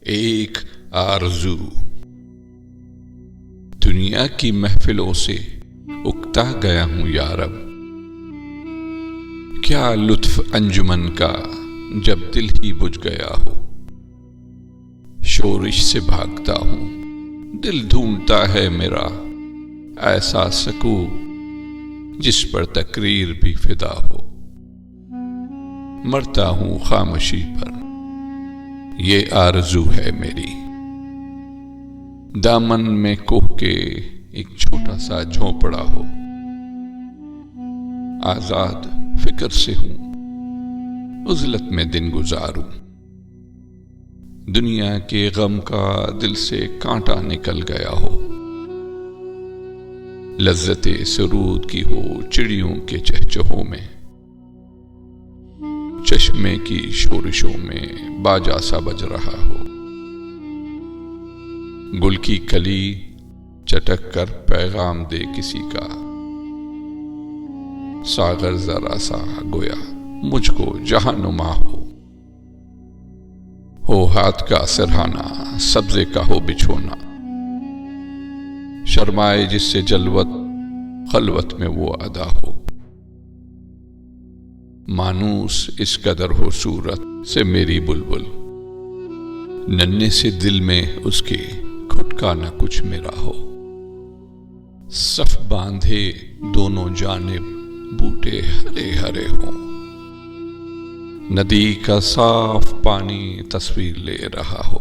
ایک آرزو دنیا کی محفلوں سے اکتا گیا ہوں یارب، کیا لطف انجمن کا جب دل ہی بجھ گیا ہو۔ شورش سے بھاگتا ہوں، دل ڈھونڈتا ہے میرا ایسا سکون جس پر تقریر بھی فدا ہو۔ مرتا ہوں خاموشی پر، یہ آرزو ہے میری۔ دامن میں کوہ کے ایک چھوٹا سا جھونپڑا ہو، آزاد فکر سے ہوں، عزلت میں دن گزاروں۔ دنیا کے غم کا دل سے کانٹا نکل گیا ہو، لذت سرود کی ہو چڑیوں کے چہچہوں میں، چشمے کی شورشوں میں باجا سا بج رہا ہو۔ گل کی کلی چٹک کر پیغام دے کسی کا، ساغر ذرا سا گویا مجھ کو جہاں نما ہو ہاتھ کا سرہانا، سبزے کا ہو بچھونا، شرمائے جس سے جلوت خلوت میں وہ ادا ہو۔ مانوس اس قدر ہو صورت سے میری بلبل، ننھے سے دل میں اس کے کھٹکا نہ کچھ میرا ہو۔ صف باندھے دونوں جانب بوٹے ہرے ہرے ہوں، ندی کا صاف پانی تصویر لے رہا ہو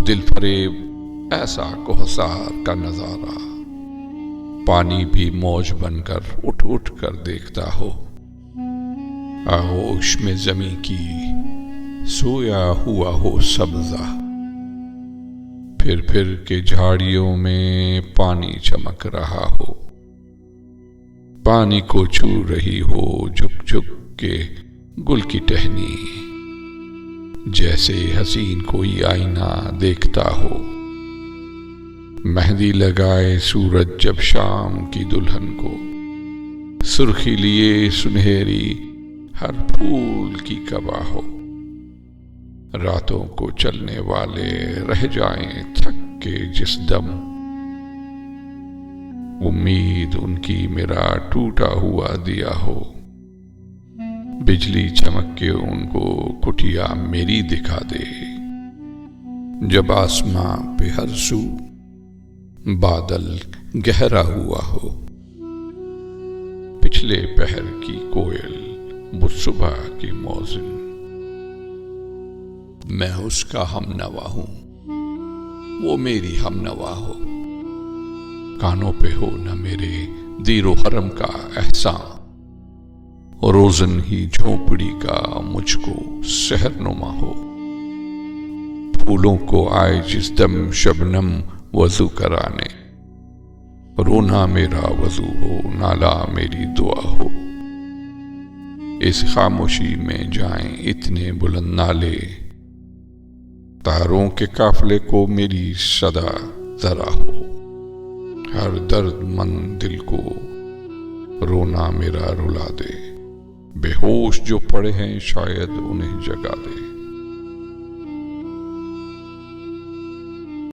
دل فریب ایسا کوہسار کا نظارہ، پانی بھی موج بن کر اٹھ اٹھ کر دیکھتا ہو۔ آغوش میں زمیں کی سویا ہوا ہو سبزہ، پھر پھر کے جھاڑیوں میں پانی چمک رہا ہو، پانی کو چھو رہی ہو جھک جھک کے گل کی ٹہنی، جیسے حسین کوئی آئینہ دیکھتا ہو۔ مہندی لگائے سورج جب شام کی دلہن کو، سرخی لیے سنہری ہر پھول کی قبا ہو۔ راتوں کو چلنے والے رہ جائیں تھک کے جس دم، امید ان کی میرا ٹوٹا ہوا دیا ہو۔ بجلی چمک کے ان کو کٹیا میری دکھا دے، جب آسماں پہ ہر سو بادل گہرا ہوا ہو۔ پچھلے پہر کی کوئل وہ صبح کی موزن، میں اس کا ہم نوا ہوں، وہ میری ہم نوا ہو۔ کانوں پہ ہو نہ میرے دیر و حرم کا احسان، روزن ہی جھونپڑی کا مجھ کو سحر نما ہو۔ پھولوں کو آئے جس دم شبنم وضو کرانے، رونا میرا وضو ہو نالا میری دعا ہو۔ اس خاموشی میں جائیں اتنے بلند نالے، تاروں کے قافلے کو میری صدا ذرا ہو۔ ہر درد مند دل کو رونا میرا رلا دے، بے ہوش جو پڑے ہیں شاید انہیں جگا دے۔